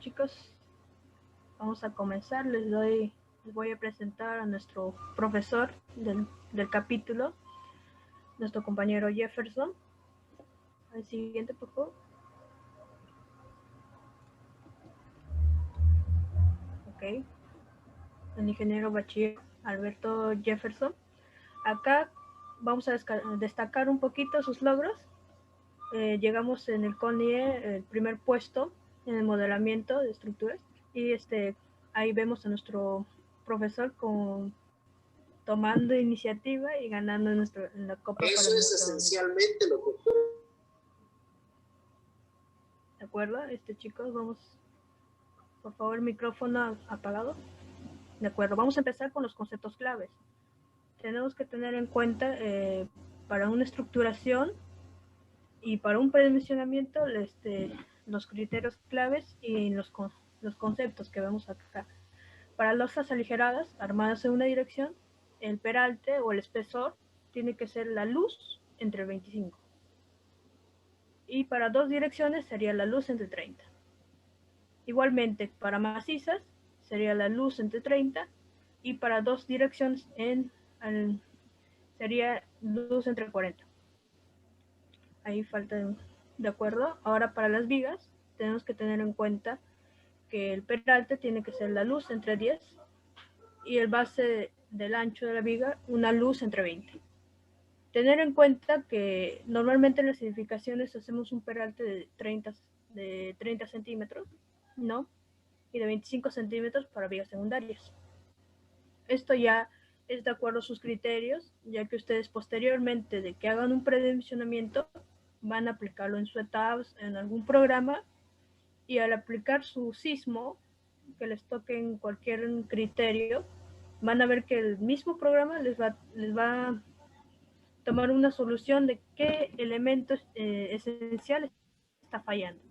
chicos, vamos a comenzar. Les voy a presentar a nuestro profesor del capítulo, nuestro compañero Jefferson. El siguiente, por favor. Ok. El ingeniero bachiller Alberto Jefferson. Acá vamos a destacar un poquito sus logros. Llegamos en el CONIE el primer puesto en el modelamiento de estructuras y ahí vemos a nuestro profesor tomando iniciativa y ganando en la copa. Eso es esencialmente lo que... ¿De acuerdo? Chicos, vamos, por favor, micrófono apagado. De acuerdo, vamos a empezar con los conceptos claves. Tenemos que tener en cuenta para una estructuración y para un predimensionamiento los criterios claves y los conceptos que vemos acá. Para losas aligeradas, armadas en una dirección, el peralte o el espesor tiene que ser la luz entre 25. Y para dos direcciones sería la luz entre 30. Igualmente, para macizas sería la luz entre 30 y para dos direcciones sería luz entre 40. Ahí falta, de acuerdo. Ahora para las vigas tenemos que tener en cuenta que el peralte tiene que ser la luz entre 10 y el base del ancho de la viga una luz entre 20. Tener en cuenta que normalmente en las edificaciones hacemos un peralte de 30 centímetros, ¿no? Y de 25 centímetros para vigas secundarias. Esto ya es de acuerdo a sus criterios, ya que ustedes posteriormente de que hagan un predimensionamiento van a aplicarlo en su etapa, en algún programa, y al aplicar su sismo, que les toque en cualquier criterio, van a ver que el mismo programa les va a tomar una solución de qué elemento esencial está fallando.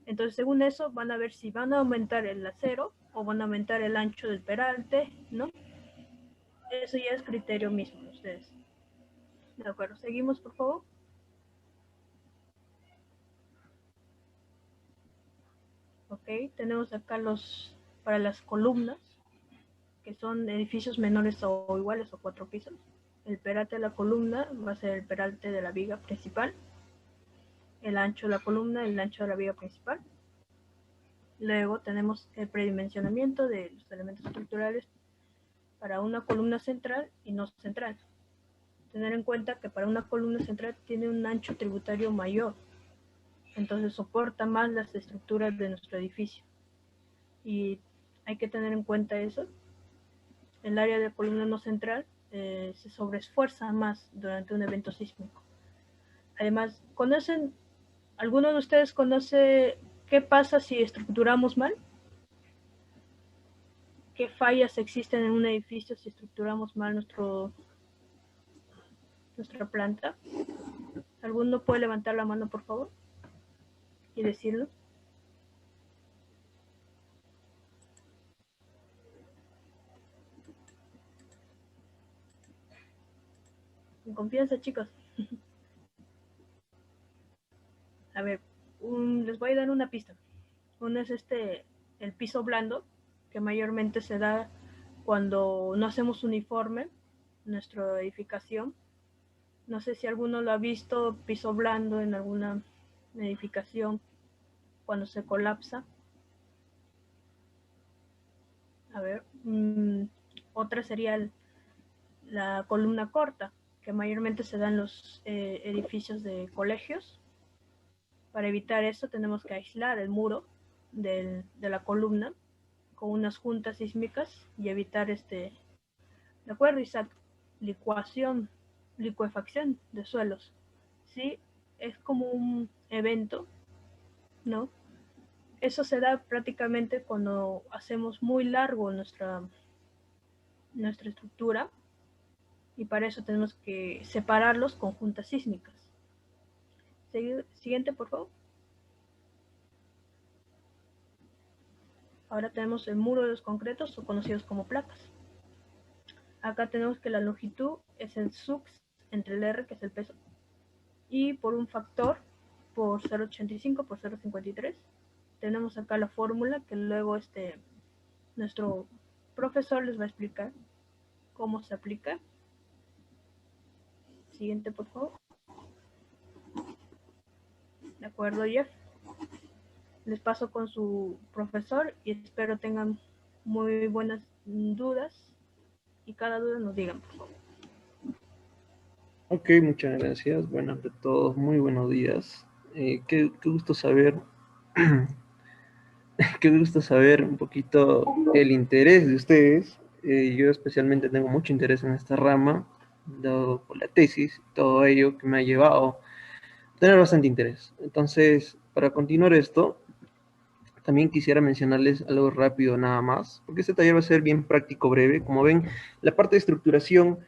Entonces, según eso, van a ver si van a aumentar el acero o van a aumentar el ancho del peralte, ¿no? Eso ya es criterio mismo de ustedes. De acuerdo, seguimos, por favor. Ok, tenemos acá para las columnas, que son edificios menores o iguales o 4 pisos. El peralte de la columna va a ser el peralte de la viga principal. El ancho de la columna, el ancho de la viga principal. Luego tenemos el predimensionamiento de los elementos estructurales para una columna central y no central. Tener en cuenta que para una columna central tiene un ancho tributario mayor, entonces soporta más las estructuras de nuestro edificio. Y hay que tener en cuenta eso. El área de columna no central se sobreesfuerza más durante un evento sísmico. Además, ¿alguno de ustedes conoce qué pasa si estructuramos mal? ¿Qué fallas existen en un edificio si estructuramos mal nuestra planta? ¿Alguno puede levantar la mano, por favor? Y decirlo. Con confianza, chicos. A ver, les voy a dar una pista. Uno es el piso blando, que mayormente se da cuando no hacemos uniforme nuestra edificación. No sé si alguno lo ha visto, piso blando en alguna edificación cuando se colapsa. A ver, otra sería la columna corta, que mayormente se da en los edificios de colegios. Para evitar eso tenemos que aislar el muro de la columna con unas juntas sísmicas y evitar ¿de acuerdo, Isaac? Licuefacción de suelos. Sí, es como un evento, ¿no? Eso se da prácticamente cuando hacemos muy largo nuestra estructura y para eso tenemos que separarlos con juntas sísmicas. Siguiente, por favor. Ahora tenemos el muro de los concretos o conocidos como placas. Acá tenemos que la longitud es el sux entre el R, que es el peso, y por un factor por 0,85 por 0,53. tenemos acá la fórmula que luego nuestro profesor les va a explicar cómo se aplica. Siguiente, por favor. De acuerdo, Jeff. Les paso con su profesor y espero tengan muy buenas dudas y cada duda nos digan, por favor. Ok, muchas gracias. Bueno, ante todos, muy buenos días. Qué gusto saber, qué gusto saber un poquito el interés de ustedes. Yo especialmente tengo mucho interés en esta rama, dado por la tesis, todo ello que me ha llevado a tener bastante interés. Entonces, para continuar esto, también quisiera mencionarles algo rápido nada más, porque este taller va a ser bien práctico, breve. Como ven, la parte de estructuración,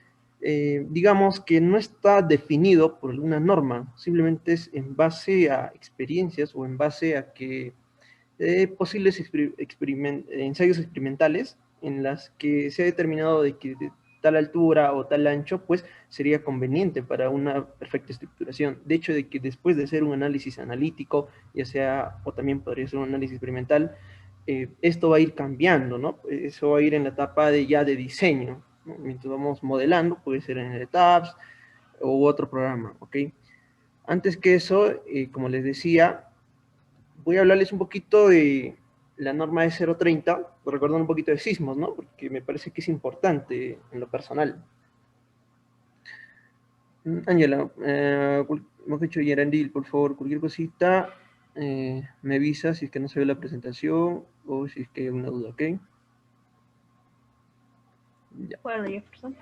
digamos que no está definido por alguna norma, simplemente es en base a experiencias o en base a que posibles ensayos experimentales en las que se ha determinado de que de tal altura o tal ancho, pues sería conveniente para una perfecta estructuración. De hecho, de que después de hacer un análisis analítico, ya sea, o también podría ser un análisis experimental, esto va a ir cambiando, ¿no? Eso va a ir en la etapa de diseño, ¿no? Mientras vamos modelando, puede ser en el TAPS u otro programa, ¿ok? Antes que eso, como les decía, voy a hablarles un poquito de la norma de 030, recordando un poquito de sismos, ¿no? Porque me parece que es importante en lo personal. Ángela, hemos dicho Yerandil, por favor, cualquier cosita, me avisa si es que no se ve la presentación o si es que hay alguna duda, ¿ok? Ya. Bueno, Jefferson.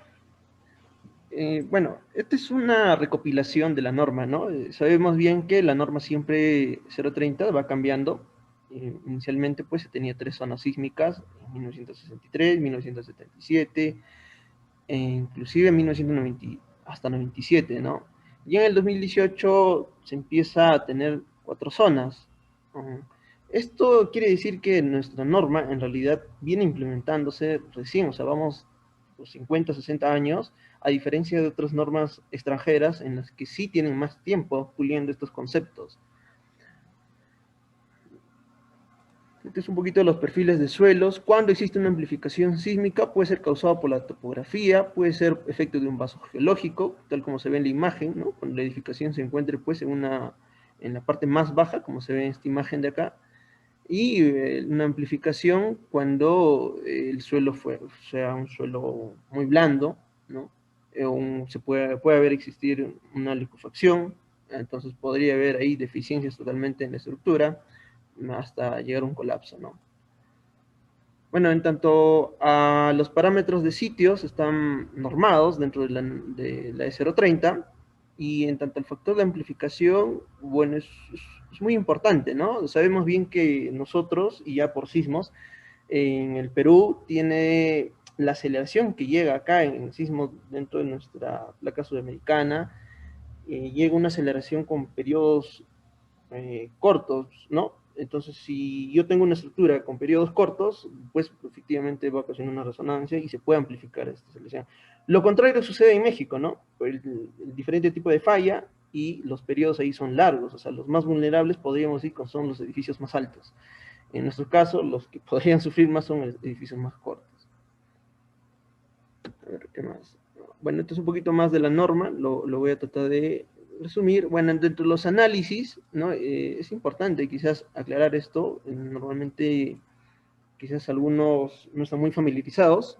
Bueno, esta es una recopilación de la norma, ¿no? Sabemos bien que la norma siempre 030 va cambiando. Inicialmente, pues, se tenía 3 zonas sísmicas, en 1963, 1977, e inclusive en 1990, hasta 97, ¿no? Y en el 2018 se empieza a tener 4 zonas. Esto quiere decir que nuestra norma en realidad viene implementándose recién, o sea, vamos por 50, 60 años, a diferencia de otras normas extranjeras en las que sí tienen más tiempo puliendo estos conceptos. Este es un poquito de los perfiles de suelos. Cuando existe una amplificación sísmica, puede ser causada por la topografía, puede ser efecto de un vaso geológico, tal como se ve en la imagen, ¿no? Cuando la edificación se encuentre pues en la parte más baja, como se ve en esta imagen de acá, y una amplificación cuando el suelo sea un suelo muy blando, ¿no? Puede haber existir una liquefacción, entonces podría haber ahí deficiencias totalmente en la estructura, hasta llegar a un colapso, ¿no? Bueno, en tanto a los parámetros de sitios están normados dentro de la E030, y en tanto al factor de amplificación, bueno, es muy importante, ¿no? Sabemos bien que nosotros, y ya por sismos, en el Perú tiene la aceleración que llega acá en sismos dentro de nuestra placa sudamericana, llega una aceleración con periodos cortos, ¿no? Entonces, si yo tengo una estructura con periodos cortos, pues efectivamente va a ocasionar una resonancia y se puede amplificar esta selección. Lo contrario sucede en México, ¿no? El diferente tipo de falla y los periodos ahí son largos, o sea, los más vulnerables podríamos decir que son los edificios más altos. En nuestro caso, los que podrían sufrir más son los edificios más cortos. A ver, ¿qué más? Bueno, esto es un poquito más de la norma, lo voy a tratar de resumir. Bueno, dentro de los análisis, ¿no? Es importante quizás aclarar esto. Normalmente, quizás algunos no están muy familiarizados.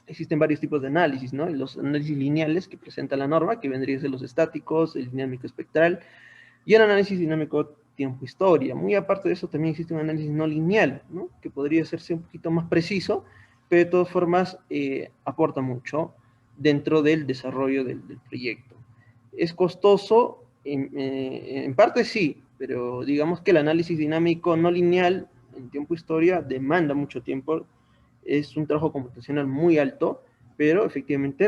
Existen varios tipos de análisis, ¿no? Los análisis lineales que presenta la norma, que vendrían a ser los estáticos, el dinámico espectral, y el análisis dinámico tiempo-historia. Muy aparte de eso, también existe un análisis no lineal, ¿no? Que podría hacerse un poquito más preciso, pero de todas formas aporta mucho dentro del desarrollo del proyecto. ¿Es costoso? En parte sí, pero digamos que el análisis dinámico no lineal en tiempo-historia demanda mucho tiempo, es un trabajo computacional muy alto, pero efectivamente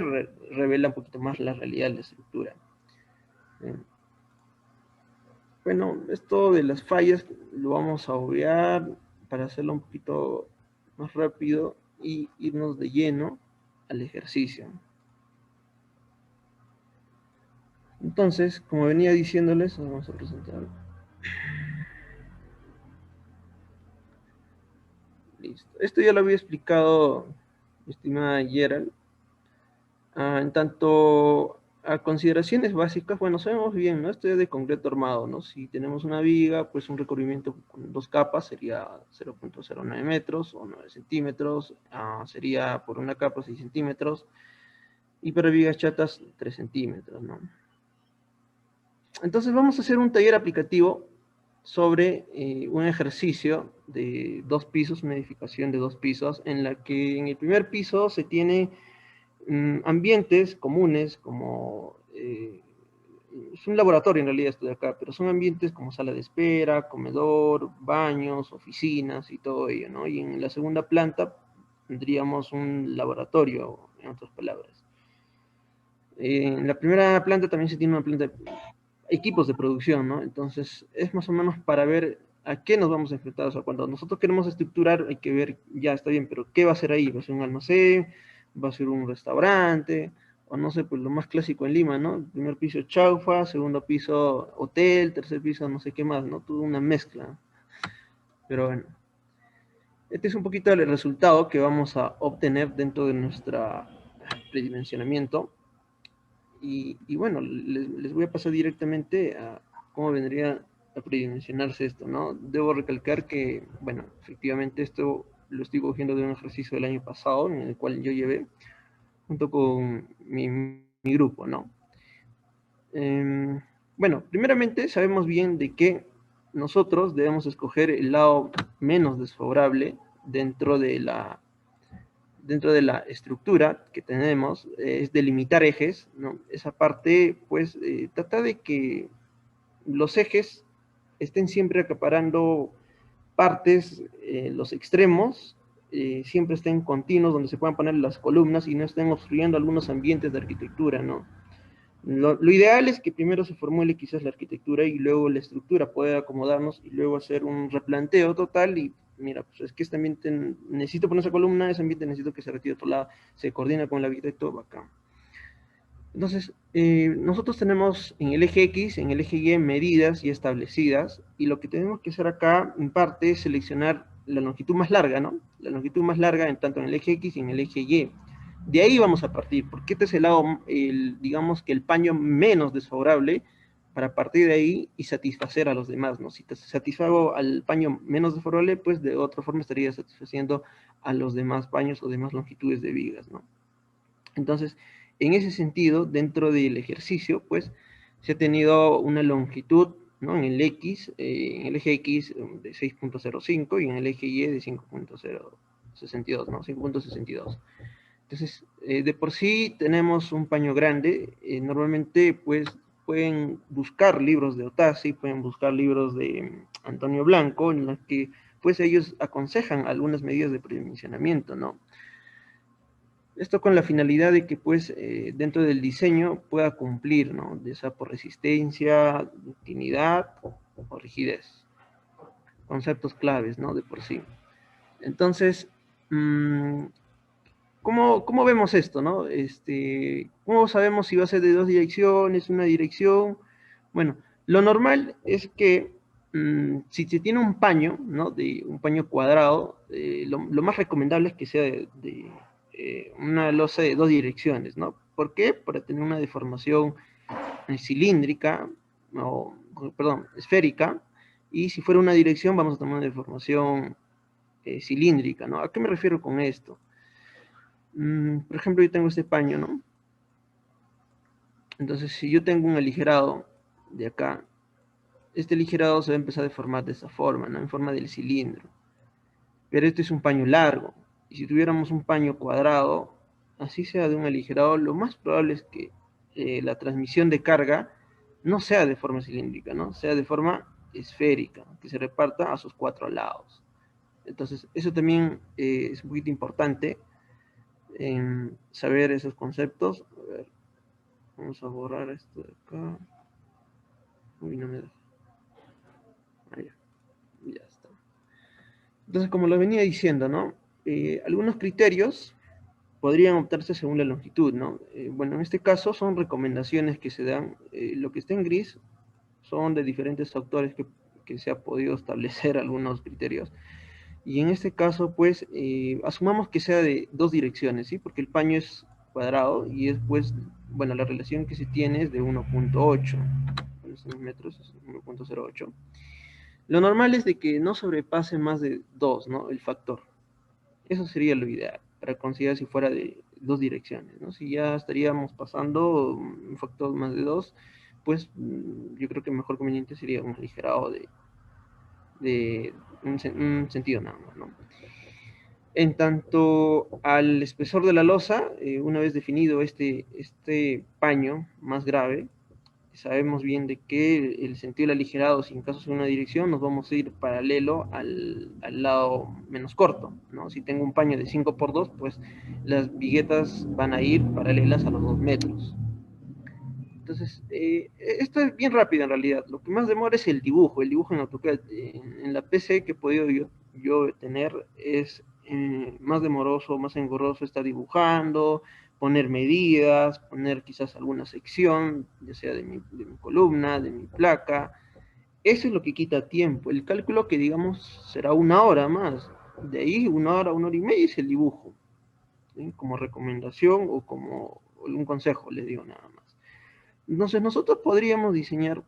revela un poquito más la realidad de la estructura. Bueno, esto de las fallas lo vamos a obviar para hacerlo un poquito más rápido y irnos de lleno al ejercicio. Entonces, como venía diciéndoles, vamos a presentar. Listo. Esto ya lo había explicado, estimada Gerald. En tanto a consideraciones básicas, bueno, sabemos bien, ¿no? Esto es de concreto armado, ¿no? Si tenemos una viga, pues un recubrimiento con 2 capas sería 0.09 metros o 9 centímetros, sería por una capa 6 centímetros, y para vigas chatas 3 centímetros, ¿no? Entonces vamos a hacer un taller aplicativo sobre un ejercicio de 2 pisos, una edificación de 2 pisos, en la que en el primer piso se tiene ambientes comunes como, es un laboratorio en realidad esto de acá, pero son ambientes como sala de espera, comedor, baños, oficinas y todo ello, ¿no? Y en la segunda planta tendríamos un laboratorio, en otras palabras. En la primera planta también se tiene una planta de equipos de producción, ¿no? Entonces es más o menos para ver a qué nos vamos a enfrentar. O sea, cuando nosotros queremos estructurar, hay que ver, ya está bien, pero ¿qué va a ser ahí? ¿Va a ser un almacén? ¿Va a ser un restaurante? O no sé, pues lo más clásico en Lima, ¿no? Primer piso chaufa, segundo piso hotel, tercer piso no sé qué más, ¿no? Toda una mezcla. Pero bueno, este es un poquito el resultado que vamos a obtener dentro de nuestro predimensionamiento. Y bueno, les voy a pasar directamente a cómo vendría a predimensionarse esto, ¿no? Debo recalcar que, bueno, efectivamente esto lo estoy cogiendo de un ejercicio del año pasado, en el cual yo llevé, junto con mi grupo, ¿no? Bueno, primeramente sabemos bien de que nosotros debemos escoger el lado menos desfavorable dentro de la estructura que tenemos, es delimitar ejes, ¿no? Esa parte, pues, trata de que los ejes estén siempre acaparando partes, los extremos, siempre estén continuos, donde se puedan poner las columnas y no estén obstruyendo algunos ambientes de arquitectura, ¿no? Lo ideal es que primero se formule quizás la arquitectura y luego la estructura puede acomodarnos y luego hacer un replanteo total y mira, pues es que este ambiente necesito poner esa columna, ese ambiente necesito que se retire a otro lado, se coordina con el arquitecto, bacán. Entonces, nosotros tenemos en el eje X, en el eje Y, medidas ya establecidas, y lo que tenemos que hacer acá, en parte, es seleccionar la longitud más larga, ¿no? La longitud más larga, en tanto en el eje X y en el eje Y. De ahí vamos a partir, porque este es el lado, digamos que el paño menos desfavorable, para partir de ahí y satisfacer a los demás, ¿no? Si te satisfago al paño menos desfavorable, pues de otra forma estaría satisfaciendo a los demás paños o demás longitudes de vigas, ¿no? Entonces, en ese sentido, dentro del ejercicio, pues, se ha tenido una longitud, ¿no? En el X, en el eje X de 6.05 y en el eje Y de 5.062, ¿no? 5.62. Entonces, de por sí tenemos un paño grande, normalmente, pues, pueden buscar libros de Otasi, pueden buscar libros de Antonio Blanco, en los que, pues, ellos aconsejan algunas medidas de predimensionamiento, ¿no? Esto con la finalidad de que, pues, dentro del diseño pueda cumplir, ¿no? Ya sea por resistencia, ductilidad o rigidez. Conceptos claves, ¿no? De por sí. Entonces, ¿cómo vemos esto, no? ¿Cómo sabemos si va a ser de 2 direcciones, una dirección? Bueno, lo normal es que si se tiene un paño, ¿no? De un paño cuadrado, lo más recomendable es que sea de una losa de 2 direcciones, ¿no? ¿Por qué? Para tener una deformación cilíndrica, o, perdón, esférica, y si fuera una dirección vamos a tener una deformación cilíndrica, ¿no? ¿A qué me refiero con esto? Por ejemplo, yo tengo este paño, ¿no? Entonces, si yo tengo un aligerado de acá, este aligerado se va a empezar a deformar de esa forma, ¿no? En forma del cilindro. Pero este es un paño largo. Y si tuviéramos un paño cuadrado, así sea de un aligerado, lo más probable es que la transmisión de carga no sea de forma cilíndrica, ¿no? Sea de forma esférica, que se reparta a sus 4 lados. Entonces, eso también es un poquito importante en saber esos conceptos. A ver, vamos a borrar esto de acá. Uy, no me deja. Ahí, ya está. Entonces, como lo venía diciendo, ¿no? Algunos criterios podrían optarse según la longitud, ¿no? Bueno, en este caso son recomendaciones que se dan. Lo que está en gris son de diferentes autores que se ha podido establecer algunos criterios. Y en este caso, pues, asumamos que sea de 2 direcciones, ¿sí? Porque el paño es cuadrado y después, bueno, la relación que se tiene es de 1.8. En metros es 1.08. Lo normal es de que no sobrepase más de 2, ¿no? El factor. Eso sería lo ideal, para considerar si fuera de 2 direcciones, ¿no? Si ya estaríamos pasando un factor más de 2, pues yo creo que mejor conveniente sería un aligerado de un sentido nada más, ¿no? En tanto al espesor de la losa, una vez definido este paño más grave, sabemos bien de que el sentido del aligerado, si en caso sea una dirección, nos vamos a ir paralelo al lado menos corto, ¿no? Si tengo un paño de 5 por 2, pues las viguetas van a ir paralelas a los 2 metros. Entonces, esto es bien rápido en realidad. Lo que más demora es el dibujo en AutoCAD. En la PC que he podido yo tener es más demoroso, más engorroso estar dibujando, poner medidas, poner quizás alguna sección, ya sea de mi columna, de mi placa. Eso es lo que quita tiempo. El cálculo que digamos será 1 hora más. De ahí 1 hora, 1 hora y media es el dibujo, ¿sí? Como recomendación o como un consejo, les digo nada más. Entonces nosotros podríamos diseñar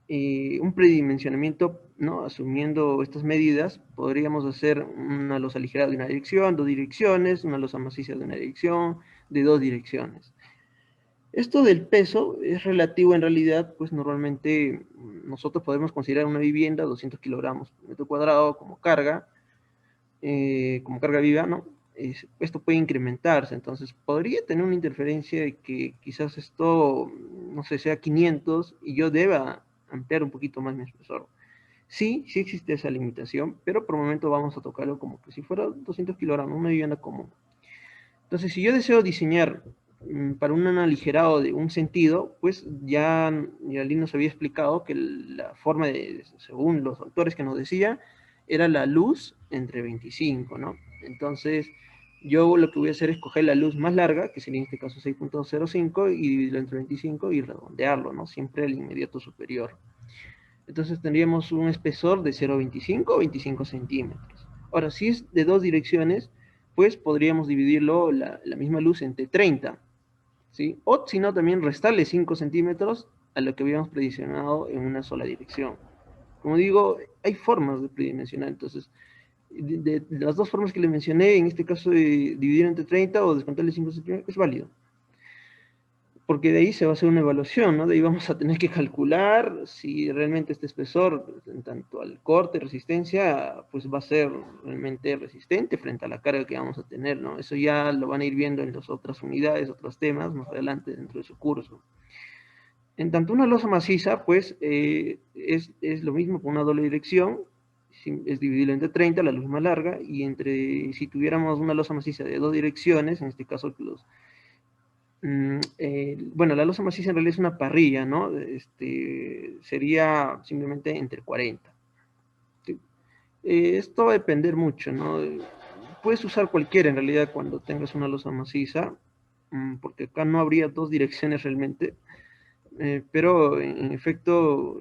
un predimensionamiento, ¿no? Asumiendo estas medidas, podríamos hacer una losa ligera de una dirección, 2 direcciones, una losa maciza de una dirección, de 2 direcciones. Esto del peso es relativo en realidad, pues normalmente nosotros podemos considerar una vivienda 200 kilogramos por metro cuadrado como carga viva, ¿no? Esto puede incrementarse, entonces podría tener una interferencia de que quizás esto, no sé, sea 500 y yo deba ampliar un poquito más mi espesor. Sí, sí existe esa limitación, pero por el momento vamos a tocarlo como que si fuera 200 kilogramos, una vivienda común. Entonces, si yo deseo diseñar para un aligerado de un sentido, pues ya Lynn nos había explicado que la forma según los autores que nos decía, era la luz entre 25, ¿no? Entonces, yo lo que voy a hacer es coger la luz más larga, que sería en este caso 6.05, y dividirlo entre 25 y redondearlo, ¿no? Siempre al inmediato superior. Entonces tendríamos un espesor de 0.25 o 25 centímetros. Ahora, si es de 2 direcciones, pues podríamos dividirlo la misma luz entre 30, ¿sí? O si no, también restarle 5 centímetros a lo que habíamos predimensionado en una sola dirección. Como digo, hay formas de predimensionar, entonces, de las dos formas que le mencioné, en este caso de dividir entre 30 o descontarle 5 centímetros, es válido. Porque de ahí se va a hacer una evaluación, ¿no? De ahí vamos a tener que calcular si realmente este espesor, en tanto al corte, resistencia, pues va a ser realmente resistente frente a la carga que vamos a tener, ¿no? Eso ya lo van a ir viendo en las otras unidades, otros temas, más adelante dentro de su curso. En tanto una losa maciza, pues es lo mismo con una doble dirección, es dividirlo entre 30, la luz más larga, y si tuviéramos una losa maciza de 2 direcciones, en este caso bueno, la losa maciza en realidad es una parrilla, ¿no? Sería simplemente entre 40. ¿Sí? Esto va a depender mucho, ¿no? Puedes usar cualquiera en realidad cuando tengas una losa maciza, porque acá no habría 2 direcciones realmente, pero en efecto,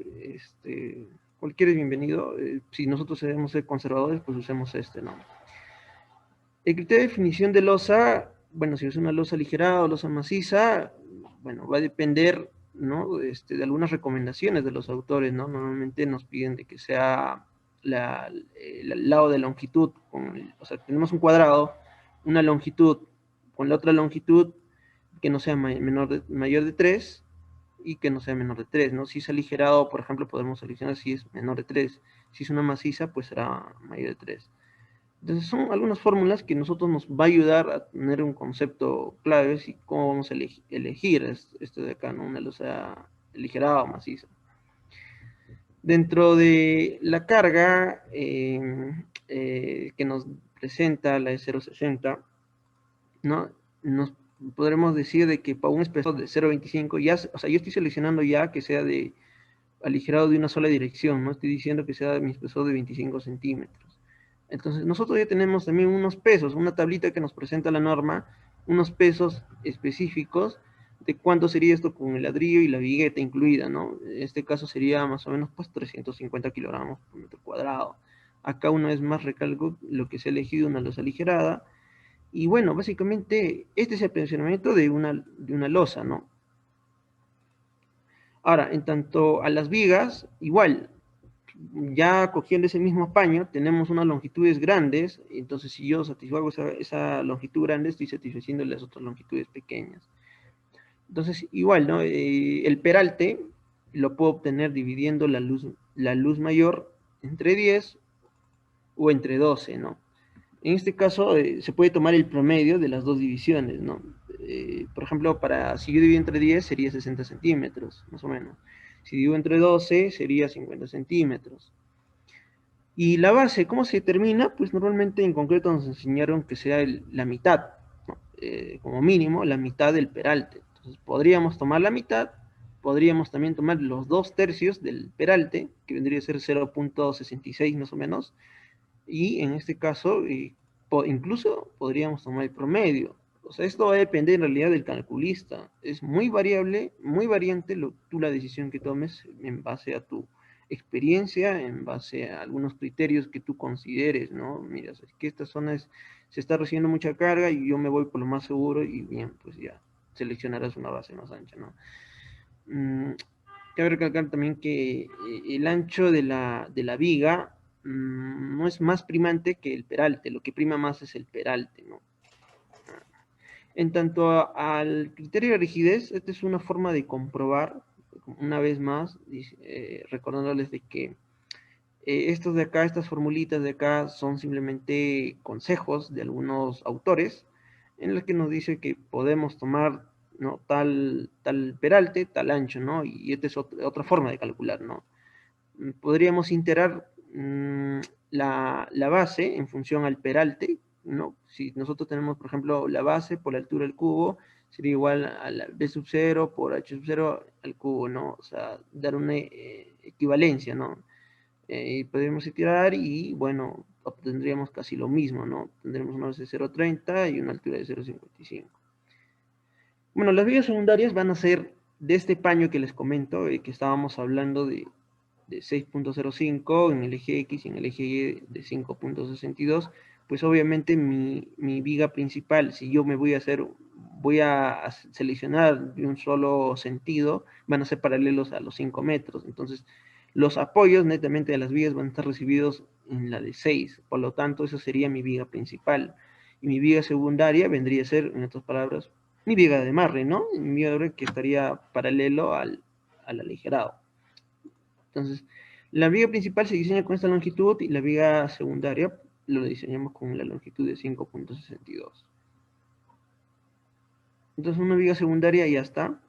cualquiera es bienvenido. Si nosotros debemos ser conservadores, pues usemos ¿no? El criterio de definición de losa, bueno, si es una losa aligerada o losa maciza, bueno, va a depender, ¿no? De algunas recomendaciones de los autores, ¿no? Normalmente nos piden de que sea el lado de longitud, o sea, tenemos un cuadrado, una longitud con la otra longitud que no sea mayor de 3 y que no sea menor de 3, ¿no? Si es aligerado, por ejemplo, podemos seleccionar si es menor de 3. Si es una maciza, pues será mayor de 3. Entonces son algunas fórmulas que nosotros nos va a ayudar a tener un concepto clave y cómo vamos a elegir esto de acá, ¿no? Una losa aligerada o maciza. Dentro de la carga que nos presenta la E060, ¿no? Nos podremos decir de que para un espesor de 0.25, ya, o sea, yo estoy seleccionando ya que sea de aligerado de una sola dirección, no estoy diciendo que sea de mi espesor de 25 centímetros. Entonces, nosotros ya tenemos también unos pesos, una tablita que nos presenta la norma, unos pesos específicos de cuánto sería esto con el ladrillo y la vigueta incluida, ¿no? En este caso sería más o menos pues 350 kilogramos por metro cuadrado. Acá una vez más recalco lo que se ha elegido, una losa aligerada. Y bueno, básicamente este es el posicionamiento de una losa, ¿no? Ahora, en tanto a las vigas, igual, ya cogiendo ese mismo paño, tenemos unas longitudes grandes, entonces si yo satisfago esa longitud grande, estoy satisfaciendo las otras longitudes pequeñas. Entonces, igual, ¿no? El peralte lo puedo obtener dividiendo la luz mayor entre 10 o entre 12, ¿no? En este caso, se puede tomar el promedio de las dos divisiones, ¿no? Por ejemplo, si yo divido entre 10, sería 60 centímetros, más o menos. Si divido entre 12, sería 50 centímetros. Y la base, ¿cómo se determina? Pues normalmente en concreto nos enseñaron que sea la mitad, ¿no? Como mínimo, la mitad del peralte. Entonces podríamos tomar la mitad, podríamos también tomar los 2/3 del peralte, que vendría a ser 0.66 más o menos, y en este caso incluso podríamos tomar el promedio. O sea, esto va a depender en realidad del calculista. Es muy variable, muy variante tú la decisión que tomes en base a tu experiencia, en base a algunos criterios que tú consideres, ¿no? Mira, es que esta zona se está recibiendo mucha carga y yo me voy por lo más seguro y bien, pues ya seleccionarás una base más ancha, ¿no? Cabe recalcar también que el ancho de la viga no es más primante que el peralte, lo que prima más es el peralte, ¿no? En tanto al criterio de rigidez, esta es una forma de comprobar, una vez más, recordándoles de que estos de acá, estas formulitas de acá, son simplemente consejos de algunos autores, en los que nos dice que podemos tomar, ¿no? tal peralte, tal ancho, ¿no? Y esta es otra forma de calcular, ¿no? Podríamos iterar la base en función al peralte, ¿no? Si nosotros tenemos, por ejemplo, la base por la altura del cubo, sería igual a la B sub 0 por H sub 0 al cubo, ¿no? O sea, dar una equivalencia, ¿no? Podríamos itirar y, bueno, obtendríamos casi lo mismo, ¿no? Tendremos una base de 0.30 y una altura de 0.55. Bueno, las vigas secundarias van a ser de este paño que les comento, que estábamos hablando de 6.05 en el eje X y en el eje Y de 5.62, pues obviamente mi viga principal, si yo voy a seleccionar de un solo sentido, van a ser paralelos a los 5 metros. Entonces, los apoyos netamente de las vigas van a estar recibidos en la de 6, por lo tanto, esa sería mi viga principal. Y mi viga secundaria vendría a ser, en otras palabras, mi viga de amarre, ¿no? Mi viga de amarre que estaría paralelo al aligerado. Entonces, la viga principal se diseña con esta longitud y la viga secundaria lo diseñamos con la longitud de 5.62. Entonces, una viga secundaria ya está.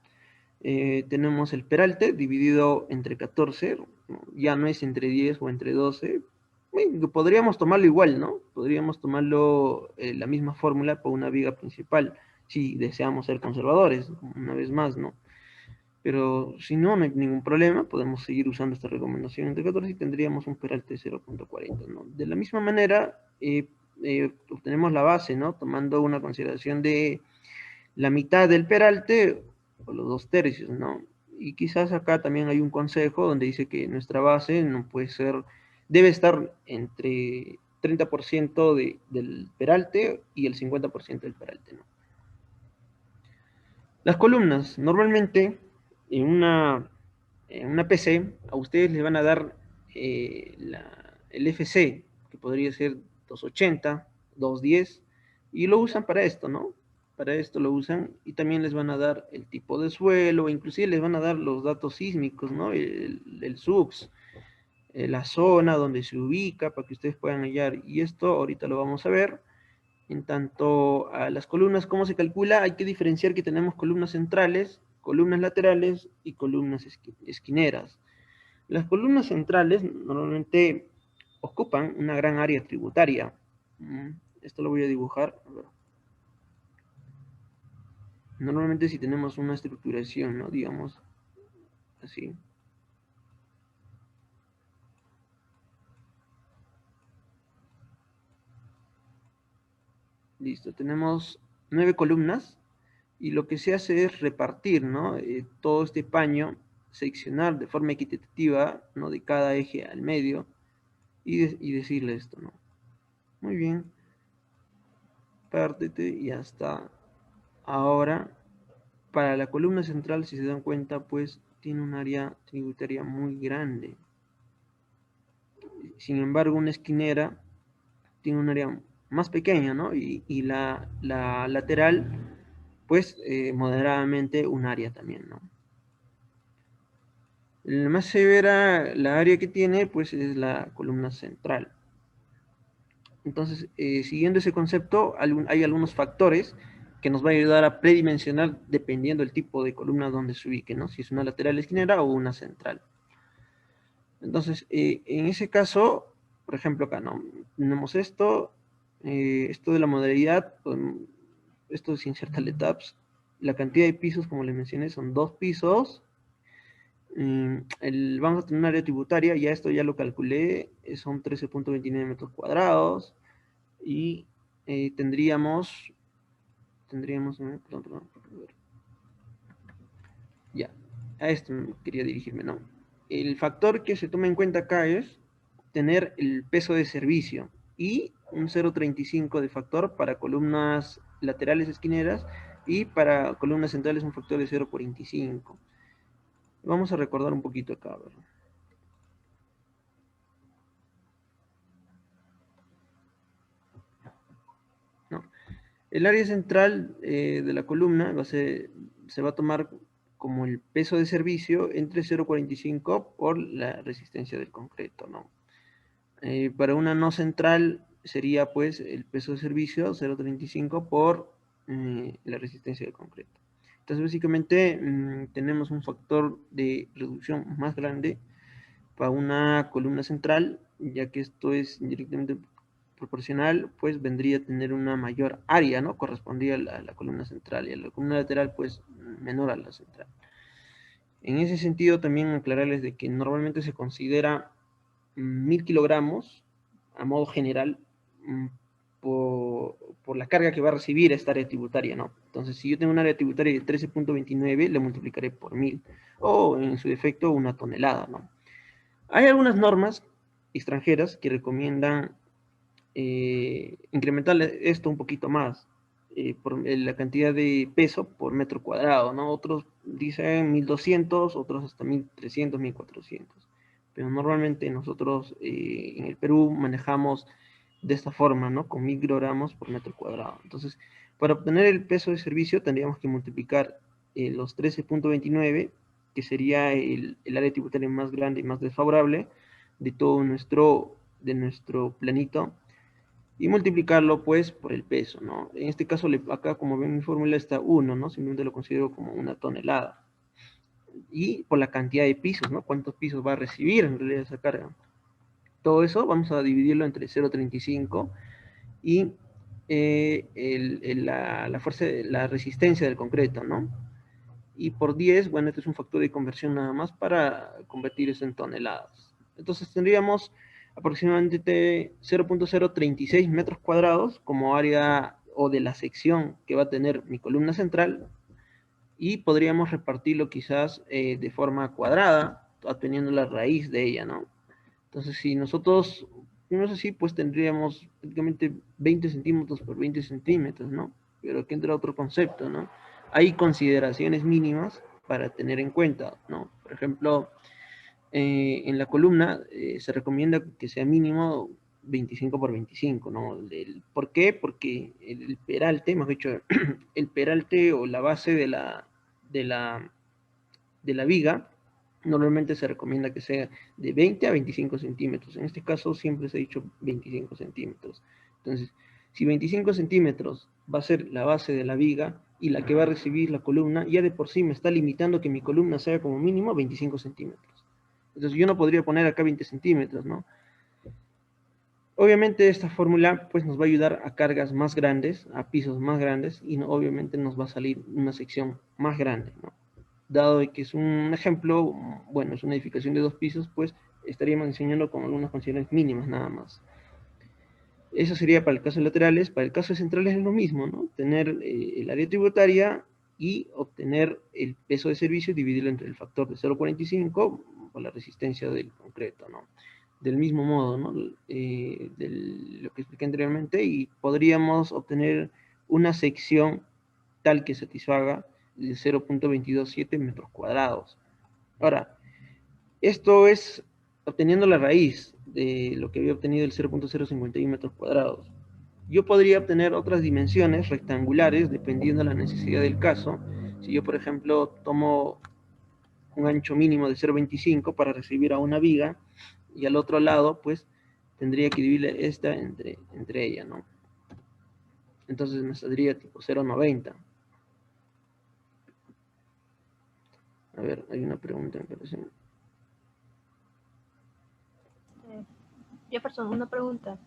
Tenemos el peralte dividido entre 14, ¿no? Ya no es entre 10 o entre 12. Bueno, podríamos tomarlo igual, ¿no? Podríamos tomarlo la misma fórmula por una viga principal, si deseamos ser conservadores, una vez más, ¿no? Pero si no, no hay ningún problema, podemos seguir usando esta recomendación entre 14 y tendríamos un peralte de 0.40, ¿no? De la misma manera, obtenemos la base, ¿no? Tomando una consideración de la mitad del peralte o los 2/3, ¿no? Y quizás acá también hay un consejo donde dice que nuestra base no puede ser, debe estar entre 30% del peralte y el 50% del peralte, ¿no? Las columnas, normalmente en una PC, a ustedes les van a dar el FC, que podría ser 280, 210, y lo usan para esto, ¿no? Para esto lo usan, y también les van a dar el tipo de suelo, inclusive les van a dar los datos sísmicos, ¿no? El SUX, la zona donde se ubica, para que ustedes puedan hallar, y esto ahorita lo vamos a ver. En tanto a las columnas, ¿cómo se calcula? Hay que diferenciar que tenemos columnas centrales, columnas laterales y columnas esquineras. Las columnas centrales normalmente ocupan una gran área tributaria. Esto lo voy a dibujar. A ver. Normalmente si tenemos una estructuración, ¿no? Digamos así. Listo, tenemos 9 columnas y lo que se hace es repartir, ¿no? Todo este paño, seccionar de forma equitativa, ¿no? De cada eje al medio y decirle esto, ¿no? Muy bien. Pártete y ya está. Ahora, para la columna central, si se dan cuenta, pues tiene un área tributaria muy grande. Sin embargo, una esquinera tiene un área más pequeña, ¿no? Y la lateral, pues moderadamente un área también, ¿no? La más severa, la área que tiene, pues es la columna central. Entonces, siguiendo ese concepto, hay algunos factores que nos va a ayudar a predimensionar dependiendo del tipo de columna donde se ubique, ¿no? Si es una lateral esquinera o una central. Entonces, en ese caso, por ejemplo, acá, ¿no? Tenemos esto de la modalidad, pues, esto se inserta el tabs. La cantidad de pisos, como les mencioné, son 2 pisos. Vamos a tener un área tributaria, ya esto ya lo calculé, son 13.29 metros cuadrados. Y tendríamos, perdón, ya, a esto quería dirigirme, ¿no? El factor que se toma en cuenta acá es tener el peso de servicio y un 0.35 de factor para columnas laterales esquineras y para columnas centrales un factor de 0.45. Vamos a recordar un poquito acá, a ver. No. El área central de la columna se va a tomar como el peso de servicio entre 0.45 por la resistencia del concreto, ¿no? Para una no central sería pues el peso de servicio 0.35 por la resistencia del concreto. Entonces básicamente tenemos un factor de reducción más grande para una columna central, ya que esto es directamente proporcional, pues vendría a tener una mayor área, ¿no? Correspondía a la columna central, y a la columna lateral, pues menor a la central. En ese sentido, también aclararles de que normalmente se considera 1000 kilogramos, a modo general, por la carga que va a recibir esta área tributaria, ¿no? Entonces, si yo tengo un área tributaria de 13.29, le multiplicaré por 1000, o en su defecto, una tonelada, ¿no? Hay algunas normas extranjeras que recomiendan incrementar esto un poquito más por la cantidad de peso por metro cuadrado, ¿no? Otros dicen 1200, otros hasta 1300, 1400. Pero normalmente nosotros en el Perú manejamos de esta forma, ¿no? Con microgramos por metro cuadrado. Entonces, para obtener el peso de servicio tendríamos que multiplicar los 13.29, que sería el área tributaria más grande y más desfavorable de todo de nuestro planito, y multiplicarlo pues por el peso, ¿no? En este caso, acá como ven mi fórmula está 1, ¿no? Simplemente lo considero como una tonelada. Y por la cantidad de pisos, ¿no? ¿Cuántos pisos va a recibir en realidad esa carga? Todo eso vamos a dividirlo entre 0.35 y la fuerza, la resistencia del concreto, ¿no? Y por 10, bueno, este es un factor de conversión nada más para convertir eso en toneladas. Entonces tendríamos aproximadamente 0.036 metros cuadrados como área o de la sección que va a tener mi columna central, y podríamos repartirlo quizás de forma cuadrada, teniendo la raíz de ella, ¿no? Entonces, si nosotros no así, pues tendríamos prácticamente 20 centímetros por 20 centímetros, ¿no? Pero aquí entra otro concepto, ¿no? Hay consideraciones mínimas para tener en cuenta, ¿no? Por ejemplo, en la columna se recomienda que sea mínimo 25 por 25, ¿no? ¿Por qué? Porque el peralte, hemos dicho, el peralte o la base de la viga, normalmente se recomienda que sea de 20 a 25 centímetros. En este caso siempre se ha dicho 25 centímetros. Entonces, si 25 centímetros va a ser la base de la viga y la que va a recibir la columna, ya de por sí me está limitando que mi columna sea como mínimo 25 centímetros. Entonces yo no podría poner acá 20 centímetros, ¿no? Obviamente esta fórmula pues nos va a ayudar a cargas más grandes, a pisos más grandes, y no, obviamente nos va a salir una sección más grande, ¿no? Dado de que es un ejemplo, bueno, es una edificación de 2 pisos, pues estaríamos enseñando con algunas condiciones mínimas nada más. Eso sería para el caso de laterales. Para el caso de centrales es lo mismo, ¿no? Tener el área tributaria y obtener el peso de servicio, dividirlo entre el factor de 0.45 por la resistencia del concreto, ¿no? del mismo modo, ¿no? De lo que expliqué anteriormente, y podríamos obtener una sección tal que satisfaga de 0.227 metros cuadrados. Ahora, esto es obteniendo la raíz de lo que había obtenido el 0.051 metros cuadrados. Yo podría obtener otras dimensiones rectangulares dependiendo de la necesidad del caso. Si yo, por ejemplo, tomo un ancho mínimo de 0.25 para recibir a una viga, y al otro lado, pues, tendría que dividir esta entre ella, ¿no? Entonces me saldría tipo 0.90. A ver, hay una pregunta, me parece. Jefferson, una pregunta.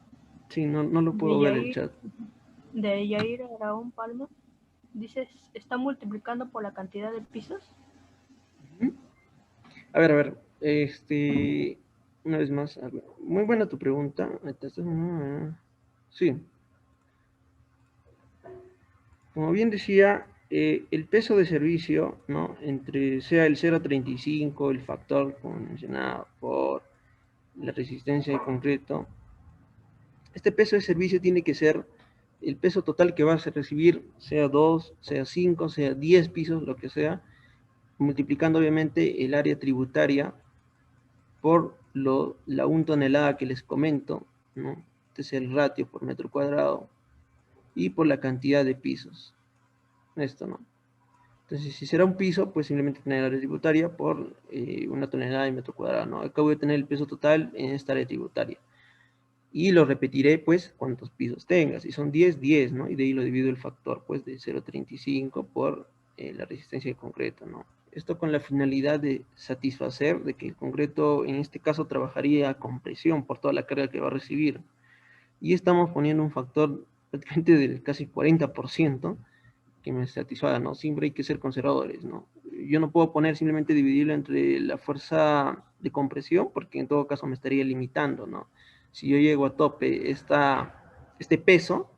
Sí, no lo puedo ver en el chat. De Yair Araón Palma. Dices, ¿está multiplicando por la cantidad de pisos? A ver, una vez más, muy buena tu pregunta. Sí. Como bien decía, el peso de servicio, ¿no? Sea el 0.35, el factor como mencionado, por la resistencia de concreto, este peso de servicio tiene que ser el peso total que vas a recibir, sea 2, sea 5, sea 10 pisos, lo que sea, multiplicando obviamente el área tributaria por la 1 tonelada que les comento, ¿no? Este es el ratio por metro cuadrado, y por la cantidad de pisos. Esto, ¿no? Entonces, si será un piso, pues simplemente tener la área tributaria por 1 tonelada de metro cuadrado, ¿no? Acá voy a tener el peso total en esta área tributaria. Y lo repetiré, pues, cuántos pisos tenga. Si son 10, 10, ¿no? Y de ahí lo divido el factor, pues, de 0.35 por la resistencia de concreto, ¿no? Esto con la finalidad de satisfacer de que el concreto, en este caso, trabajaría con presión por toda la carga que va a recibir. Y estamos poniendo un factor prácticamente del casi 40% que me satisfaga, ¿no? Siempre hay que ser conservadores, ¿no? Yo no puedo poner simplemente dividirlo entre la fuerza de compresión, porque en todo caso me estaría limitando, ¿no? Si yo llego a tope este peso,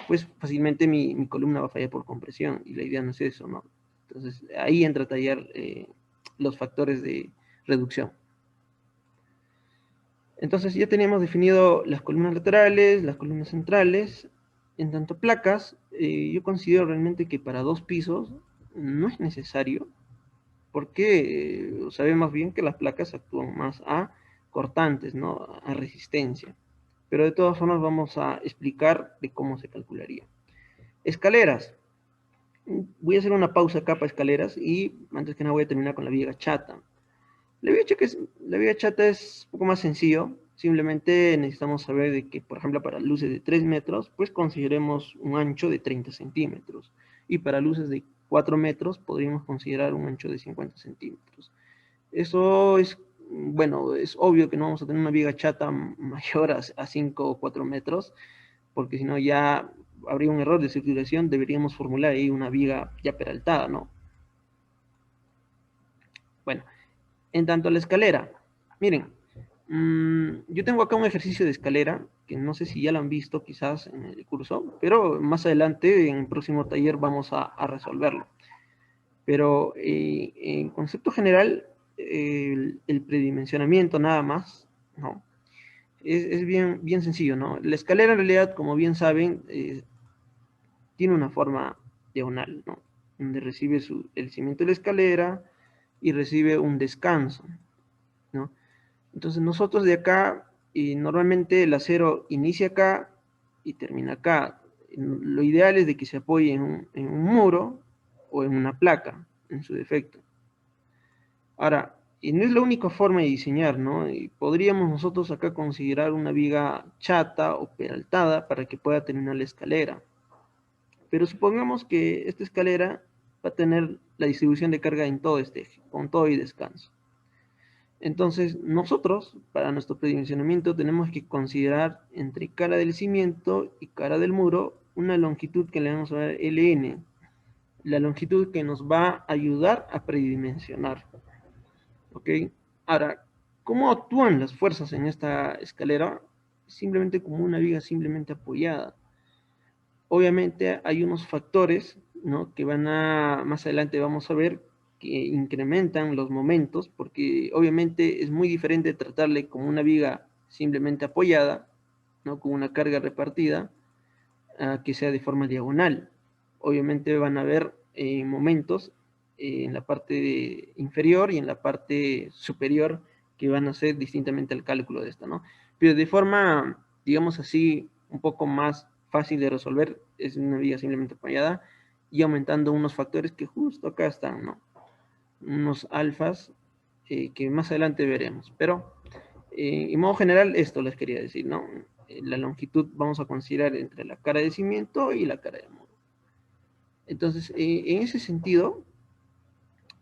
pues fácilmente mi columna va a fallar por compresión, y la idea no es eso, ¿no? Entonces ahí entra a tallar los factores de reducción. Entonces ya teníamos definido las columnas laterales, las columnas centrales. En tanto placas, yo considero realmente que para 2 pisos no es necesario, porque sabemos bien que las placas actúan más a cortantes, ¿no? A resistencia. Pero de todas formas vamos a explicar de cómo se calcularía. Escaleras. Voy a hacer una pausa acá para escaleras, y antes que nada voy a terminar con la viga chata. La viga chata es un poco más sencillo. Simplemente necesitamos saber de que, por ejemplo, para luces de 3 metros, pues consideremos un ancho de 30 centímetros. Y para luces de 4 metros, podríamos considerar un ancho de 50 centímetros. Eso es, bueno, es obvio que no vamos a tener una viga chata mayor a 5 o 4 metros, porque si no ya habría un error de circulación. Deberíamos formular ahí una viga ya peraltada, ¿no? Bueno, en tanto a la escalera, miren, yo tengo acá un ejercicio de escalera, que no sé si ya lo han visto quizás en el curso, pero más adelante en el próximo taller vamos a resolverlo. Pero en concepto general, el predimensionamiento nada más, ¿no? Es bien sencillo, ¿no? La escalera en realidad, como bien saben, tiene una forma diagonal, ¿no? Donde recibe el cimiento de la escalera y recibe un descanso, ¿no? Entonces nosotros de acá, y normalmente el acero inicia acá y termina acá. Lo ideal es de que se apoye en un muro o en una placa, en su defecto. Ahora, y no es la única forma de diseñar, ¿no? Y podríamos nosotros acá considerar una viga chata o peraltada para que pueda terminar la escalera. Pero supongamos que esta escalera va a tener la distribución de carga en todo este eje, con todo y descanso. Entonces, nosotros, para nuestro predimensionamiento, tenemos que considerar entre cara del cimiento y cara del muro una longitud que le vamos a dar LN, la longitud que nos va a ayudar a predimensionar. ¿Ok? Ahora, ¿cómo actúan las fuerzas en esta escalera? Simplemente como una viga simplemente apoyada. Obviamente hay unos factores, ¿no? Que más adelante vamos a ver, que incrementan los momentos, porque obviamente es muy diferente tratarle como una viga simplemente apoyada, ¿no? Con una carga repartida, a que sea de forma diagonal. Obviamente van a haber momentos en la parte inferior y en la parte superior que van a ser distintamente al cálculo de esta, ¿no? Pero de forma, digamos así, un poco más fácil de resolver, es una viga simplemente apoyada y aumentando unos factores que justo acá están, ¿no? Unos alfas que más adelante veremos. Pero, en modo general, esto les quería decir, ¿no? La longitud vamos a considerar entre la cara de cimiento y la cara de muro. Entonces, en ese sentido,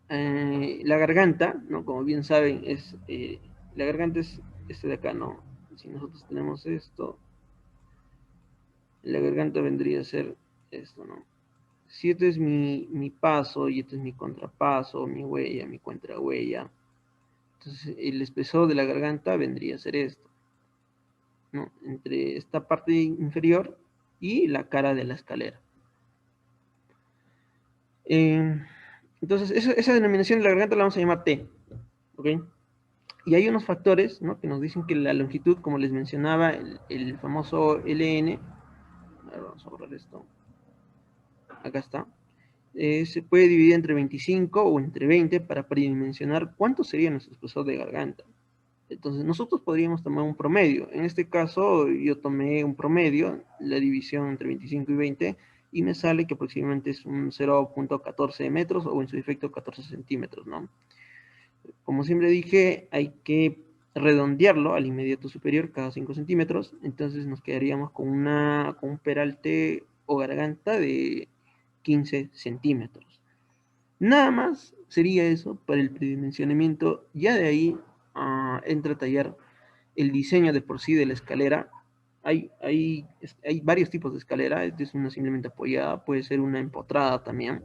la garganta, ¿no? Como bien saben, la garganta es este de acá, ¿no? Si nosotros tenemos esto, la garganta vendría a ser esto, ¿no? Si este es mi paso y este es mi contrapaso, mi huella, mi contrahuella, entonces el espesor de la garganta vendría a ser esto, ¿no? Entre esta parte inferior y la cara de la escalera. Entonces, esa denominación de la garganta la vamos a llamar T, ¿ok? Y hay unos factores, ¿no? Que nos dicen que la longitud, como les mencionaba, el famoso LN, a ver, vamos a borrar esto, acá está, se puede dividir entre 25 o entre 20 para predimensionar cuánto sería nuestro espesor de garganta. Entonces nosotros podríamos tomar un promedio. En este caso yo tomé un promedio, la división entre 25 y 20, y me sale que aproximadamente es un 0.14 metros o en su defecto 14 centímetros, ¿no? Como siempre dije, hay que redondearlo al inmediato superior cada 5 centímetros, entonces nos quedaríamos con un peralte o garganta de 15 centímetros. Nada más sería eso para el predimensionamiento. Ya de ahí entra a tallar el diseño de por sí de la escalera. Hay varios tipos de escalera. Esta es una simplemente apoyada, puede ser una empotrada también.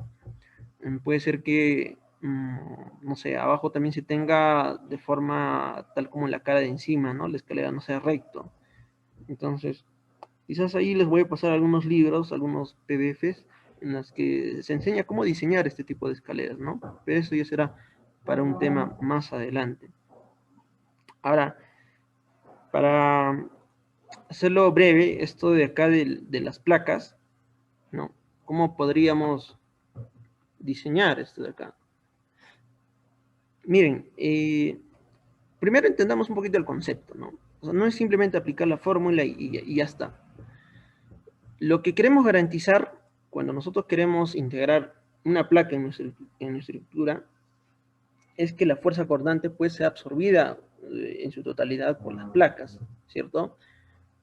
Puede ser que, no sé, abajo también se tenga de forma tal como la cara de encima, ¿no? La escalera no sea recto. Entonces, quizás ahí les voy a pasar algunos libros, algunos PDFs, en las que se enseña cómo diseñar este tipo de escaleras, ¿no? Pero eso ya será para un tema más adelante. Ahora, para hacerlo breve, esto de acá de las placas, ¿no? ¿Cómo podríamos diseñar esto de acá? Miren, primero entendamos un poquito el concepto, ¿no? O sea, no es simplemente aplicar la fórmula y ya está. Lo que queremos garantizar cuando nosotros queremos integrar una placa en nuestra estructura es que la fuerza acordante pues sea absorbida en su totalidad por las placas, ¿cierto?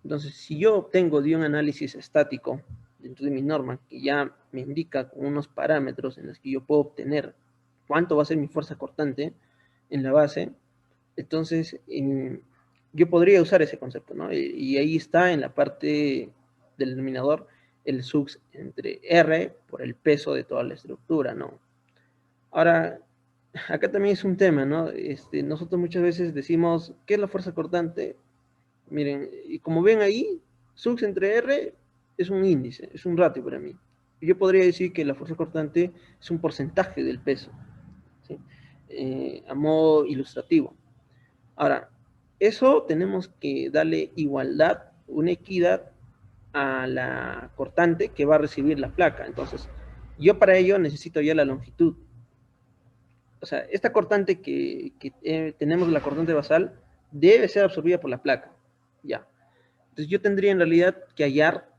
Entonces, si yo obtengo de un análisis estático dentro de mi norma que ya me indica con unos parámetros en los que yo puedo obtener cuánto va a ser mi fuerza cortante en la base, entonces yo podría usar ese concepto, ¿no? Y ahí está en la parte del denominador el sux entre R por el peso de toda la estructura, ¿no? Ahora, acá también es un tema, ¿no? Nosotros muchas veces decimos, ¿qué es la fuerza cortante? Miren, y como ven ahí, sux entre R es un índice, es un ratio para mí. Yo podría decir que la fuerza cortante es un porcentaje del peso, ¿sí? A modo ilustrativo. Ahora, eso tenemos que darle igualdad, una equidad a la cortante que va a recibir la placa. Entonces, yo para ello necesito ya la longitud. O sea, esta cortante que tenemos, la cortante basal, debe ser absorbida por la placa. Ya. Entonces yo tendría en realidad que hallar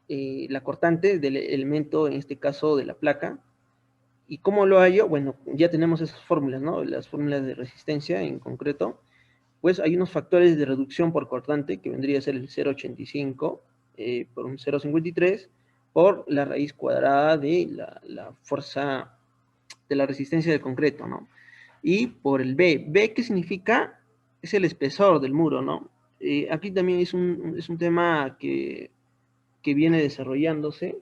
la cortante del elemento, en este caso de la placa. ¿Y cómo lo hallo? Bueno, ya tenemos esas fórmulas, ¿no? Las fórmulas de resistencia en concreto. Pues hay unos factores de reducción por cortante, que vendría a ser el 0,85 por un 0,53 por la raíz cuadrada de la fuerza de la resistencia del concreto, ¿no? Y por el B. ¿B qué significa? Es el espesor del muro, ¿no? Aquí también es un tema que viene desarrollándose.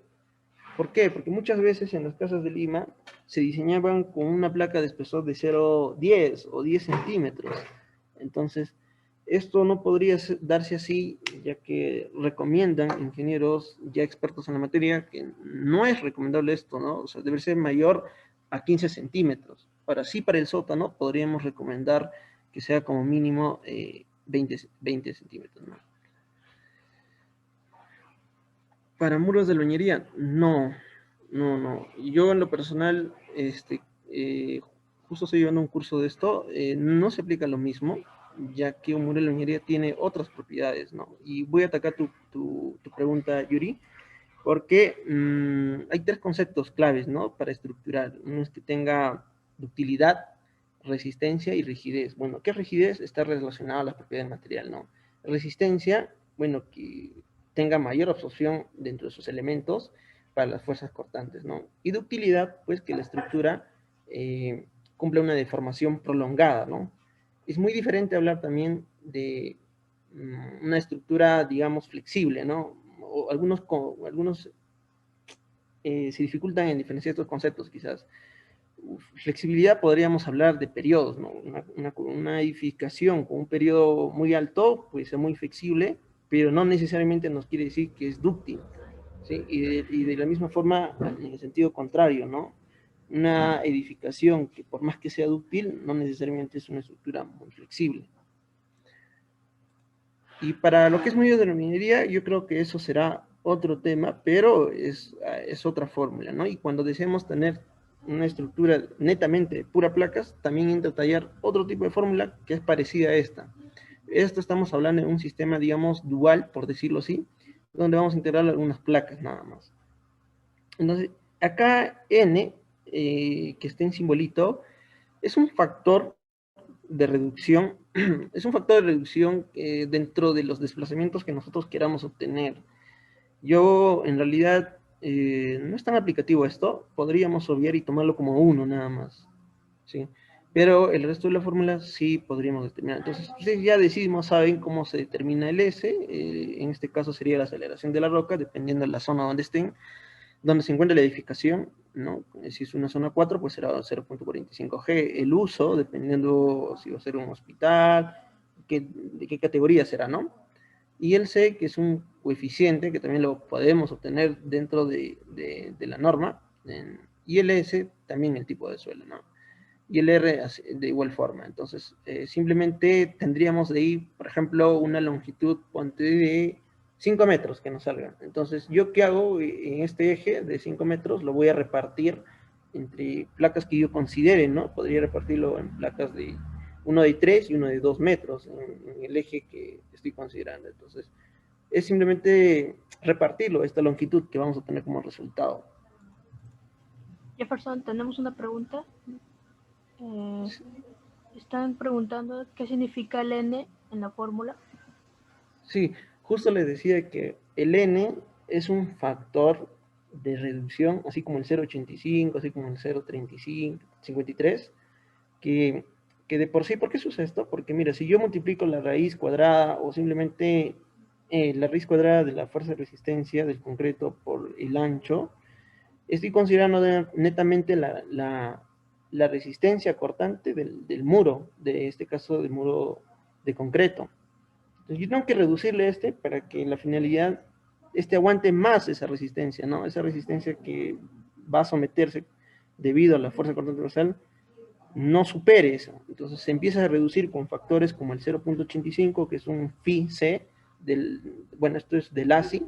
¿Por qué? Porque muchas veces en las casas de Lima se diseñaban con una placa de espesor de 0,10 o 10 centímetros. Entonces, esto no podría darse así, ya que recomiendan ingenieros ya expertos en la materia que no es recomendable esto, ¿no? O sea, debe ser mayor a 15 centímetros. Ahora sí, para el sótano podríamos recomendar que sea como mínimo 20 centímetros, ¿no? Para muros de albañilería, no. Yo en lo personal, justo estoy llevando un curso de esto, no se aplica lo mismo, ya que un muro de albañilería tiene otras propiedades, ¿no? Y voy a atacar tu pregunta, Yuri, porque hay tres conceptos claves, ¿no? Para estructurar. Uno es que tenga ductilidad, resistencia y rigidez. Bueno, ¿qué rigidez? Está relacionada a las propiedades del material, ¿no? Resistencia, bueno, que tenga mayor absorción dentro de sus elementos para las fuerzas cortantes, ¿no? Y ductilidad, pues que la estructura cumpla una deformación prolongada, ¿no? Es muy diferente hablar también de una estructura, digamos, flexible, ¿no? O algunos se dificultan en diferenciar estos conceptos, quizás. Flexibilidad podríamos hablar de periodos, ¿no? Una edificación con un periodo muy alto puede ser muy flexible, pero no necesariamente nos quiere decir que es dúctil, ¿sí? Y de la misma forma, en el sentido contrario, ¿no? Una edificación que por más que sea dúctil, no necesariamente es una estructura muy flexible. Y para lo que es medio de la minería, yo creo que eso será otro tema, pero es otra fórmula, ¿no? Y cuando deseemos tener una estructura netamente de pura placas, también entra a tallar otro tipo de fórmula que es parecida a esta. Esto estamos hablando de un sistema, digamos, dual, por decirlo así, donde vamos a integrar algunas placas nada más. Entonces, acá N, que está en simbolito, es un factor de reducción, es un factor de reducción dentro de los desplazamientos que nosotros queramos obtener. Yo, en realidad, no es tan aplicativo esto, podríamos obviar y tomarlo como uno nada más, ¿sí? Pero el resto de la fórmula sí podríamos determinar. Entonces, ustedes ya decidimos, saben cómo se determina el S, en este caso sería la aceleración de la roca, dependiendo de la zona donde estén, donde se encuentra la edificación, ¿no? Si es una zona 4, pues será 0.45 G. El uso, dependiendo si va a ser un hospital, de qué categoría será, ¿no? Y el C, que es un coeficiente, que también lo podemos obtener dentro de la norma, y el S, también el tipo de suelo, ¿no? Y el R de igual forma. Entonces, simplemente tendríamos de ahí, por ejemplo, una longitud, ponte de 5 metros que nos salga. Entonces, ¿yo qué hago en este eje de 5 metros? Lo voy a repartir entre placas que yo considere, ¿no? Podría repartirlo en placas de uno de 3 y uno de 2 metros en el eje que estoy considerando. Entonces, es simplemente repartirlo, esta longitud que vamos a tener como resultado. Jefferson, tenemos una pregunta. Están preguntando qué significa el N en la fórmula. Sí, justo les decía que el N es un factor de reducción, así como el 0.85, así como el 0.35, 53, que de por sí, ¿por qué se usa esto? Porque mira, si yo multiplico la raíz cuadrada o simplemente la raíz cuadrada de la fuerza de resistencia del concreto por el ancho, estoy considerando netamente la resistencia cortante del muro, de este caso del muro de concreto. Entonces yo tengo que reducirle para que la finalidad, aguante más esa resistencia, ¿no? Esa resistencia que va a someterse debido a la fuerza cortante transversal, no supere eso. Entonces se empieza a reducir con factores como el 0.85, que es un phi C, bueno, esto es del ASI,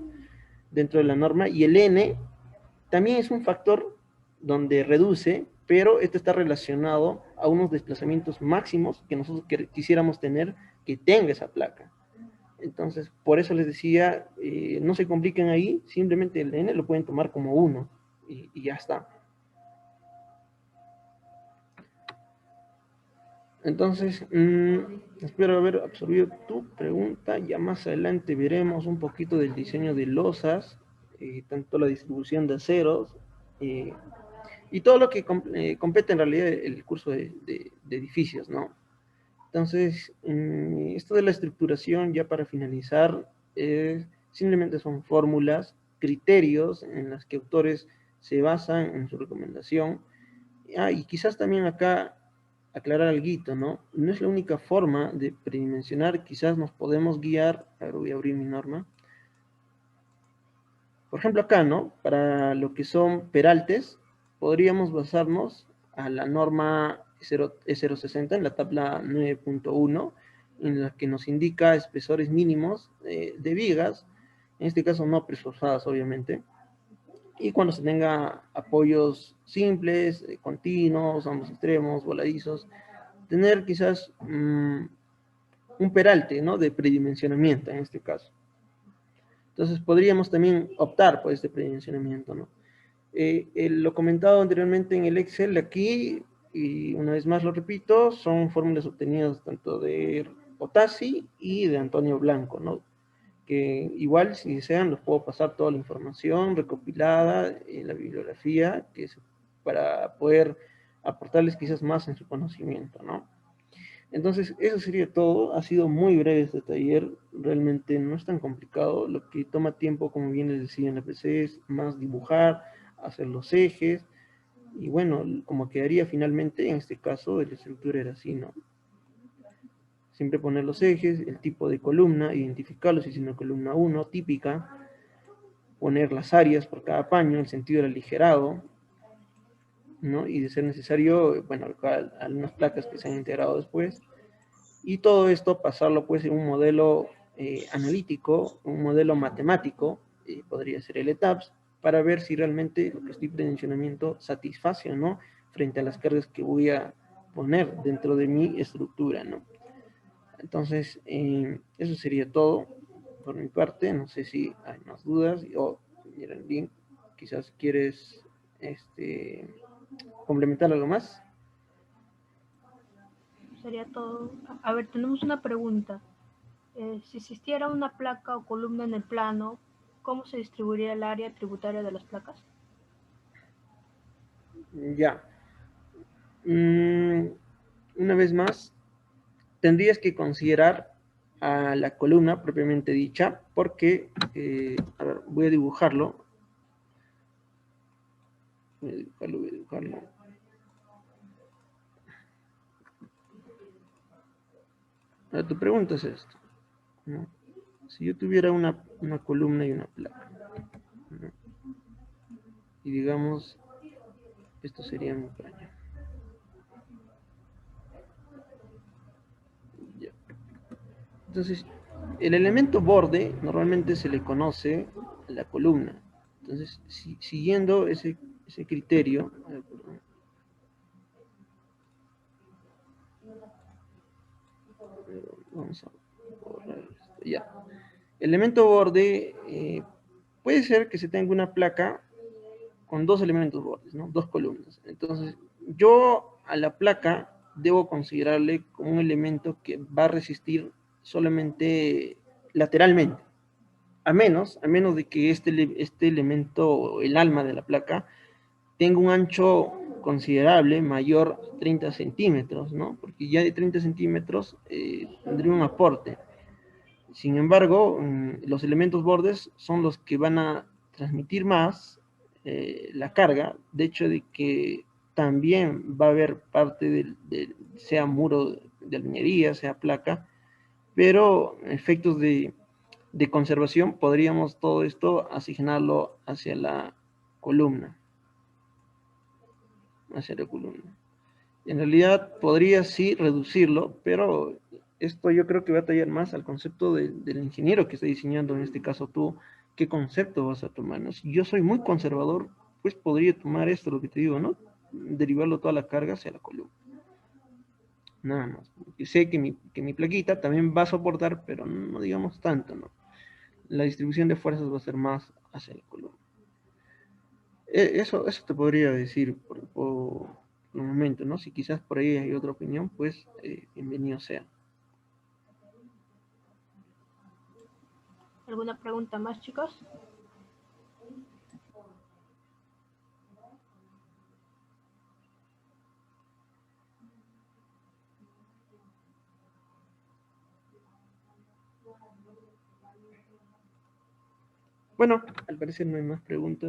dentro de la norma, y el N también es un factor donde reduce, pero este está relacionado a unos desplazamientos máximos que nosotros quisiéramos tener que tenga esa placa. Entonces, por eso les decía, no se compliquen ahí, simplemente el N lo pueden tomar como 1 y ya está. Entonces, espero haber absorbido tu pregunta. Ya más adelante veremos un poquito del diseño de losas, tanto la distribución de aceros, y todo lo que compete en realidad el curso de edificios, ¿no? Entonces, esto de la estructuración, ya para finalizar, simplemente son fórmulas, criterios en las que autores se basan en su recomendación. Y quizás también acá aclarar algo, ¿no? No es la única forma de predimensionar, quizás nos podemos guiar, a ver, voy a abrir mi norma. Por ejemplo acá, ¿no? Para lo que son peraltes, podríamos basarnos a la norma E060 en la tabla 9.1, en la que nos indica espesores mínimos de vigas, en este caso no preforzadas obviamente, y cuando se tenga apoyos simples, continuos, ambos extremos, voladizos, tener quizás un peralte, ¿no?, de predimensionamiento en este caso. Entonces podríamos también optar por este predimensionamiento, ¿no? Lo comentado anteriormente en el Excel aquí, y una vez más lo repito, son fórmulas obtenidas tanto de Otasi y de Antonio Blanco, ¿no? Que igual, si desean, los puedo pasar toda la información recopilada en la bibliografía, que es para poder aportarles quizás más en su conocimiento, ¿no? Entonces, eso sería todo. Ha sido muy breve este taller, realmente no es tan complicado. Lo que toma tiempo, como bien les decía en la PC, es más dibujar, hacer los ejes, y bueno, como quedaría finalmente, en este caso, la estructura era así, ¿no? Siempre poner los ejes, el tipo de columna, identificarlo si es una columna 1, típica, poner las áreas por cada paño, el sentido del aligerado, ¿no? Y de ser necesario, bueno, algunas placas que se han integrado después, y todo esto pasarlo pues en un modelo analítico, un modelo matemático, podría ser el ETABS, para ver si realmente lo que estoy predimensionamiento satisface o no frente a las cargas que voy a poner dentro de mi estructura, ¿no? Entonces, eso sería todo por mi parte. No sé si hay más dudas o, bien, quizás quieres complementar algo más. Sería todo. A ver, tenemos una pregunta. Si existiera una placa o columna en el plano, ¿cómo se distribuiría el área tributaria de las placas? Ya. Una vez más, tendrías que considerar a la columna propiamente dicha, porque, a ver, voy a dibujarlo. Voy a dibujarlo. Ahora, tu pregunta es esto, ¿no? Si yo tuviera una columna y una placa, ¿no? Y digamos, esto sería mi paño. Ya. Entonces, el elemento borde normalmente se le conoce a la columna. Entonces, siguiendo ese criterio, vamos a borrar esto, ya. Elemento borde, puede ser que se tenga una placa con dos elementos bordes, ¿no? Dos columnas. Entonces, yo a la placa debo considerarle como un elemento que va a resistir solamente lateralmente, a menos de que este elemento, el alma de la placa, tenga un ancho considerable, mayor a 30 centímetros, ¿no? Porque ya de 30 centímetros tendría un aporte. Sin embargo, los elementos bordes son los que van a transmitir más la carga, de hecho de que también va a haber parte sea muro de albañilería, sea placa, pero efectos de conservación podríamos todo esto asignarlo hacia la columna. En realidad podría sí reducirlo, pero esto yo creo que va a tallar más al concepto del ingeniero que está diseñando, en este caso tú, qué concepto vas a tomar, ¿no? Si yo soy muy conservador, pues podría tomar esto, lo que te digo, ¿no? Derivarlo toda la carga hacia la columna. Nada más. Yo sé que mi plaquita también va a soportar, pero no digamos tanto, ¿no? La distribución de fuerzas va a ser más hacia la columna. Eso te podría decir por un momento, ¿no? Si quizás por ahí hay otra opinión, pues bienvenido sea. ¿Alguna pregunta más, chicos? Bueno, al parecer no hay más preguntas.